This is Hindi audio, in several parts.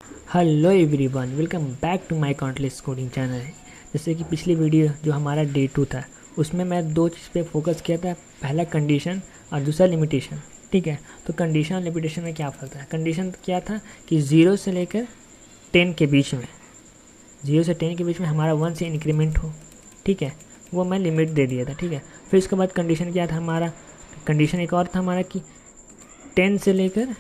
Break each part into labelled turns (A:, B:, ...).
A: Hello everyone, welcome back to my countless coding channel. जैसे कि पिछली वीडियो जो हमारा डे 2 था उसमें मैं दो चीज़ पे फोकस किया था। पहला कंडीशन और दूसरा लिमिटेशन। ठीक है, तो कंडीशन और लिमिटेशन में क्या फ़र्क है? कंडीशन क्या था कि 0 से लेकर 10 के बीच में, 0 से 10 के बीच में हमारा 1 से इंक्रीमेंट हो। ठीक है, वो मैं लिमिट दे दिया था। ठीक है, फिर उसके बाद कंडीशन क्या था हमारा? कंडीशन एक और था हमारा कि 10 से लेकर,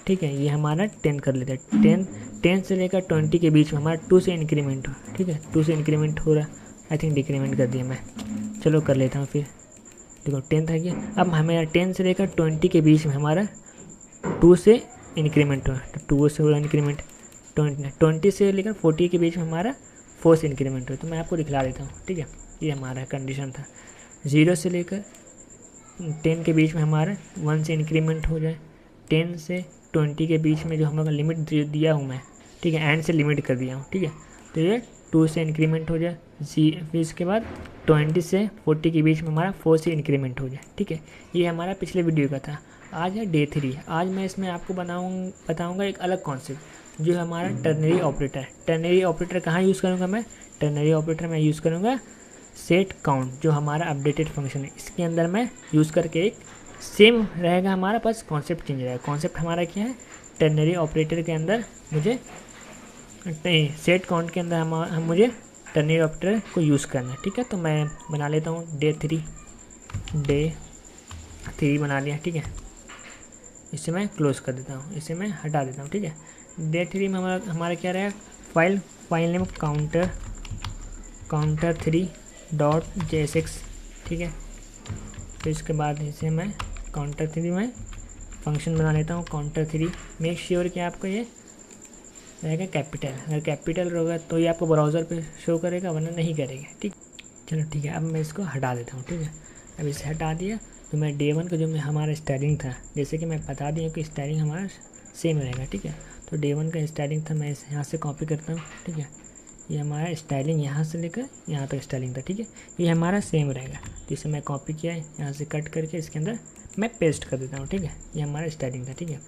A: ठीक है, ये हमारा 10 कर लेते हैं। 10 से लेकर 20 के बीच में हमारा 2 से इंक्रीमेंट हो। ठीक है, 2 से इंक्रीमेंट हो रहा, आई थिंक डिक्रीमेंट कर दिया मैं। चलो कर लेता हूँ फिर। देखो 10 था, क्या अब हमें 10 से लेकर 20 के बीच में हमारा 2 से इंक्रीमेंट हो, तो 2 से हो रहा इंक्रीमेंट। 20 से लेकर 40 के बीच में हमारा 4 से इंक्रीमेंट हो। तो मैं आपको दिखला देता हूँ। ठीक है, ये हमारा कंडीशन था। 0 से लेकर 10 के बीच में हमारा 1 से इंक्रीमेंट हो जाए। 10 से 20 के बीच में जो हमारा लिमिट दिया हूँ मैं, ठीक है, एंड से लिमिट कर दिया हूँ। ठीक है, तो ये 2 से इंक्रीमेंट हो जाए। फिर इसके बाद 20 से 40 के बीच में हमारा 4 से इंक्रीमेंट हो जाए। ठीक है, ये हमारा पिछले वीडियो का था। आज है डे 3। आज मैं इसमें आपको बताऊँगा एक अलग कॉन्सेप्ट जो हमारा टर्नरी ऑपरेटर है। टर्नरी ऑपरेटर कहाँ यूज़ करूँगा मैं? टर्नरी ऑपरेटर मैं यूज़ करूँगा सेट काउंट, जो हमारा अपडेटेड फंक्शन है, इसके अंदर मैं यूज़ करके एक सेम रहेगा हमारा, बस कॉन्सेप्ट चेंज रहेगा। कॉन्सेप्ट हमारा क्या है? टर्नरी ऑपरेटर के अंदर मुझे सेट काउंट के अंदर हम मुझे टर्नरी ऑपरेटर को यूज़ करना है। ठीक है, तो मैं बना लेता हूँ डे 3 बना लिया। ठीक है, इसे मैं क्लोज कर देता हूँ, इसे मैं हटा देता हूँ। ठीक है, डे 3 में हमारा क्या रहेगा? File name counter3.jsx। ठीक है, फिर इसके बाद इसे मैं counter3 में फंक्शन बना लेता हूँ। counter3 मेक श्योर कि आपको ये रहेगा कैपिटल। अगर कैपिटल होगा तो ये आपको ब्राउज़र पे शो करेगा, वरना नहीं करेगा। ठीक, चलो ठीक है, अब मैं इसको हटा देता हूँ। ठीक है, अब इसे हटा दिया तो मैं डे 1 का जो हमारा स्टाइलिंग था, जैसे कि मैं बता दिया कि स्टाइलिंग हमारा सेम रहेगा। ठीक है, तो डे 1 का स्टाइलिंग था, मैं इसे यहाँ से कॉपी करता हूँ। ठीक है, ये हमारा स्टाइलिंग यहाँ से लेकर यहाँ तक स्टाइलिंग था। ठीक है, ये हमारा सेम रहेगा। तो इसे मैं कॉपी किया है, यहाँ से कट करके इसके अंदर मैं पेस्ट कर देता हूँ। ठीक है, ये हमारा स्टाइलिंग था। ठीक है,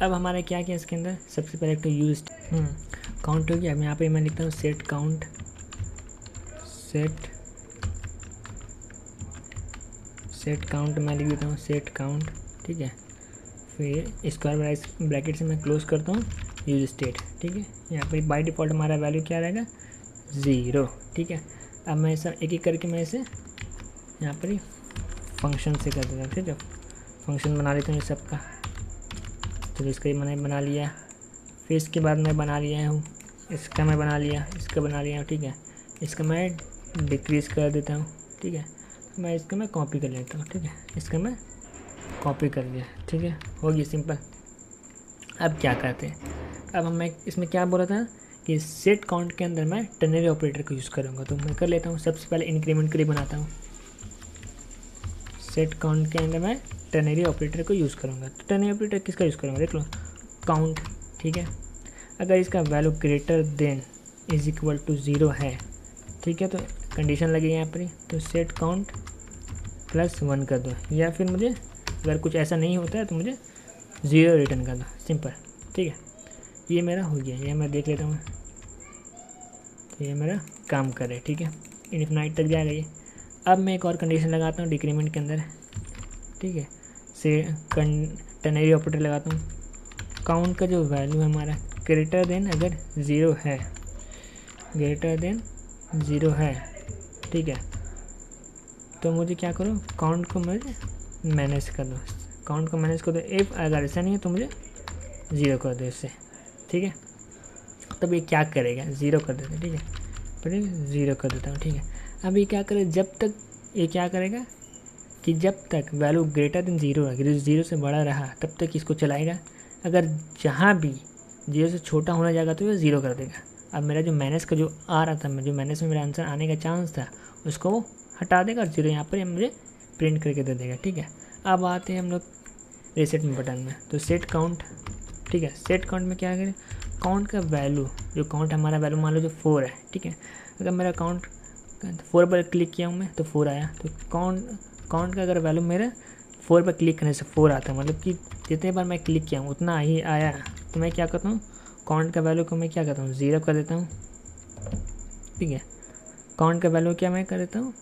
A: अब हमारा क्या किया इसके अंदर? सबसे पहले तो यूज काउंट हो गया। अब यहाँ पे मैं लिखता हूँ सेट काउंट मैं लिख देता हूँ सेट काउंट। ठीक है, फिर स्क्वायर ब्रैकेट से मैं क्लोज करता हूँ यूज स्टेट। ठीक है, यहाँ पर बाय डिफ़ॉल्ट हमारा वैल्यू क्या रहेगा? 0। ठीक है, अब मैं ऐसा एक एक करके मैं इसे यहाँ पर ही फंक्शन से कर देता हूँ। ठीक है, फंक्शन बना लेता हूँ ये सबका। तो इसका मैंने बना लिया, फिर इसके बाद मैं बना लिया हूँ इसका, मैं बना लिया इसका बना लिया हूँ। ठीक है, इसका मैं डिक्रीज़ कर देता हूँ। ठीक है, मैं इसका मैं कॉपी कर लेता हूँ। ठीक है, इसका मैं कॉपी कर लिया। ठीक है, हो गया सिंपल। अब क्या करते हैं? अब मैं इसमें क्या बोला था कि सेट काउंट के अंदर मैं टर्नरी ऑपरेटर को यूज़ करूँगा। तो मैं कर लेता हूँ, सबसे पहले इंक्रीमेंट के लिए बनाता हूँ। सेट काउंट के अंदर मैं टर्नरी ऑपरेटर को यूज़ करूँगा। तो टर्नरी ऑपरेटर किसका यूज़ करूँगा? देख लो, काउंट। ठीक है, अगर इसका value greater than is equal to 0 है, ठीक है, तो कंडीशन लगेगी यहाँ पर ही, तो सेट काउंट +1 कर दो, या फिर मुझे अगर कुछ ऐसा नहीं होता है तो मुझे 0 रिटर्न कर दो, सिंपल। ठीक है, ये मेरा हो गया, ये मैं देख लेता हूँ, तो ये मेरा काम करे। ठीक है, इनफिनाइट तक जाएगा ये। अब मैं एक और कंडीशन लगाता हूँ डिक्रीमेंट के अंदर। ठीक है, से टर्नरी ऑपरेटर लगाता हूँ। काउंट का जो वैल्यू है हमारा ग्रेटर देन अगर 0 है, ठीक है, तो मुझे क्या करो? काउंट को मुझे मैनेज कर दो। इफ़ अगर ऐसा नहीं है तो मुझे 0 कर दो इससे। ठीक है, तब ये क्या करेगा? 0 कर देते। ठीक है, फिर 0 कर देता हूँ। ठीक है, अब ये क्या करे? जब तक ये क्या करेगा कि जब तक वैल्यू ग्रेटर देन 0 है, 0 से बड़ा रहा, तब तक इसको चलाएगा। अगर जहाँ भी 0 से छोटा होने जाएगा तो ये 0 कर देगा। अब मेरा जो माइनस का जो आ रहा था, जो माइनस में मेरा आंसर आने का चांस था, उसको वो हटा देगा और 0 यहाँ पर मुझे प्रिंट करके दे देगा। ठीक है, अब आते हैं हम लोग रीसेट बटन में। तो सेट काउंट, ठीक है, सेट काउंट में क्या करें? काउंट का वैल्यू, जो काउंट हमारा वैल्यू मान लो जो 4 है। ठीक है, अगर मेरा काउंट 4 पर क्लिक किया हूँ मैं तो 4 आया, तो काउंट का अगर वैल्यू मेरा 4 पर क्लिक करने से 4 आता है, मतलब कि जितने बार मैं क्लिक किया हूँ उतना ही आया, तो मैं क्या करता हूँ? काउंट का वैल्यू को मैं क्या करता हूँ 0 कर देता हूँ, ठीक है। काउंट का वैल्यू क्या मैं कर देता हूँ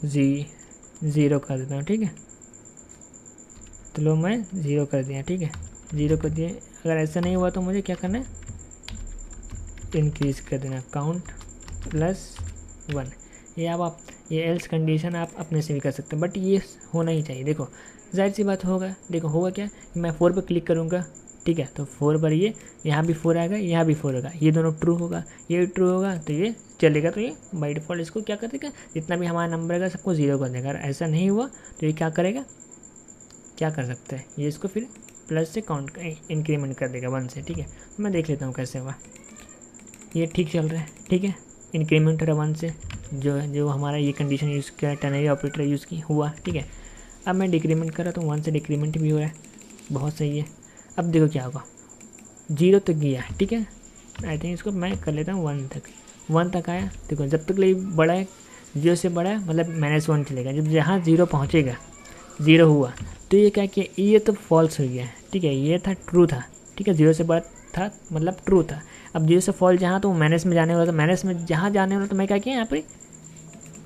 A: 0 कर देता हूँ, ठीक है। तो लो मैं 0 कर दिया, ठीक है, 0 कर दिया। अगर ऐसा नहीं हुआ तो मुझे क्या करना है, इंक्रीज कर देना, काउंट +1। ये अब आप ये एल्स कंडीशन आप अपने से भी कर सकते हैं, बट ये होना ही चाहिए। देखो जाहिर सी बात होगा, देखो होगा क्या, मैं 4 पर क्लिक करूँगा, ठीक है, तो 4 पर ये यहाँ भी 4 आएगा, यहाँ भी 4 होगा, ये दोनों ट्रू होगा, ये ट्रू होगा तो ये चलेगा। तो ये बाई डिफ़ॉल्ट इसको क्या कर देगा, जितना भी हमारा नंबर रहेगा सबको 0 कर देगा। अगर ऐसा नहीं हुआ तो ये क्या करेगा, क्या कर सकते हैं, ये इसको फिर प्लस से काउंट इंक्रीमेंट कर देगा 1 से, ठीक है। तो मैं देख लेता हूँ कैसे हुआ। ये ठीक चल रहा है, ठीक है, इंक्रीमेंट हो रहा है 1 से, जो हमारा ये कंडीशन यूज़ किया, टर्नरी ऑपरेटर यूज़ की हुआ, ठीक है। अब मैं डिक्रीमेंट कर रहा तो 1 से डिक्रीमेंट भी हो रहा है, बहुत सही है। अब देखो क्या होगा, 0 तक गया, ठीक है। आई थिंक इसको मैं कर लेता हूँ 1 तक आया। देखो जब तक ये बड़ा है, 0 से बड़ा है मतलब -1 चलेगा। जब जहाँ 0 पहुँचेगा, 0 हुआ तो ये क्या किया, ये तो फॉल्स हो गया, ठीक है, ये था ट्रू था, ठीक है, 0 से बड़ा था मतलब ट्रू था। अब 0 से फॉल्स जहाँ तो माइनस में जाने वाला, तो माइनस में जहाँ जाने वाला तो मैं क्या किया, यहाँ पे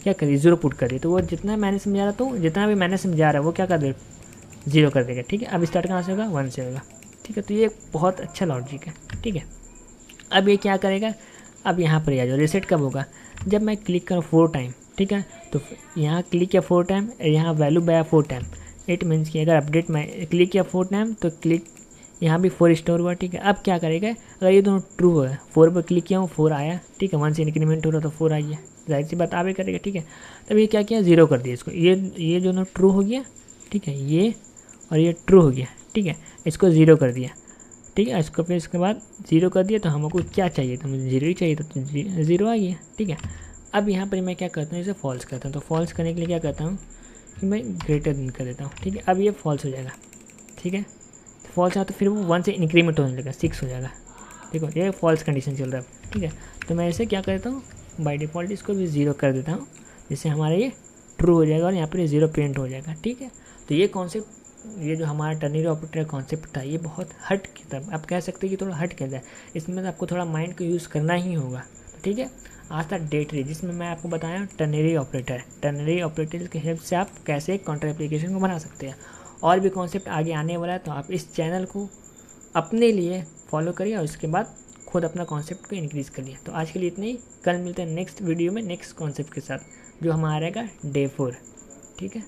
A: क्या करिए 0 पुट कर दिए। तो वो जितना माइनस में जा रहा, तो जितना भी माइनस में जा रहा है वो क्या कर दे 0 कर देगा, ठीक है। अब स्टार्ट कहाँ से होगा, 1 से होगा, ठीक है। तो ये बहुत अच्छा लॉजिक है, ठीक है। अब ये क्या करेगा, अब यहाँ पर आ जाओ, रीसेट कब होगा, जब मैं क्लिक करूँ 4 टाइम, ठीक है। तो यहाँ क्लिक किया 4 टाइम, यहाँ value by 4 time, it means कि अगर अपडेट में क्लिक किया 4 टाइम तो क्लिक यहाँ भी 4 स्टोर हुआ, ठीक है। अब क्या करेगा, अगर ये दोनों ट्रू है, 4 पर क्लिक किया हूँ 4 आया, ठीक है, 1 से इंक्रीमेंट हो रहा तो 4 आई है, जाहिर सी बात आगे करेगा, ठीक है। तब ये क्या किया 0 कर दिया इसको, ये दोनों ट्रू हो गया, ठीक है, ये और ये ट्रू हो गया, ठीक है, इसको 0 कर दिया, ठीक है। इसको फिर इसके बाद 0 कर दिया, तो हमको क्या चाहिए था, मुझे 0 ही चाहिए था, तो 0 आ गया, ठीक है। अब यहाँ पर मैं क्या करता हूँ, इसे फॉल्स करता हूँ। तो फॉल्स करने के लिए क्या करता हूँ कि मैं ग्रेटर देन कर देता हूँ, ठीक है। अब ये फॉल्स हो जाएगा, ठीक है, फॉल्स है तो फिर वो 1 से इंक्रीमेंट होने लगेगा, 6 हो जाएगा। देखो ये फॉल्स कंडीशन चल रहा है, ठीक है। तो मैं इसे क्या करता हूँ, बाय डिफ़ॉल्ट इसको भी 0 कर देता हूँ, जिससे हमारा ये ट्रू हो जाएगा और यहाँ पर 0 प्रिंट हो जाएगा, ठीक है। तो ये कॉन्सेप्ट, ये जो हमारा टर्नरी ऑपरेटर कॉन्सेप्ट था, ये बहुत हट की तरफ आप कह सकते हैं कि थोड़ा हट के जाए, इसमें आपको थोड़ा माइंड को यूज़ करना ही होगा, ठीक है। आज था डे ट्री, जिसमें मैं आपको बताया टर्नरी ऑपरेटर की हेल्प से आप कैसे एक काउंटर एप्लीकेशन को बना सकते हैं। और भी कॉन्सेप्ट आगे आने वाला है, तो आप इस चैनल को अपने लिए फॉलो करिए और उसके बाद खुद अपना कॉन्सेप्ट को इंक्रीज़ करिए। तो आज के लिए इतना ही, कल मिलते हैं नेक्स्ट वीडियो में नेक्स्ट कॉन्सेप्ट के साथ, जो हमारा रहेगा डे 4, ठीक है।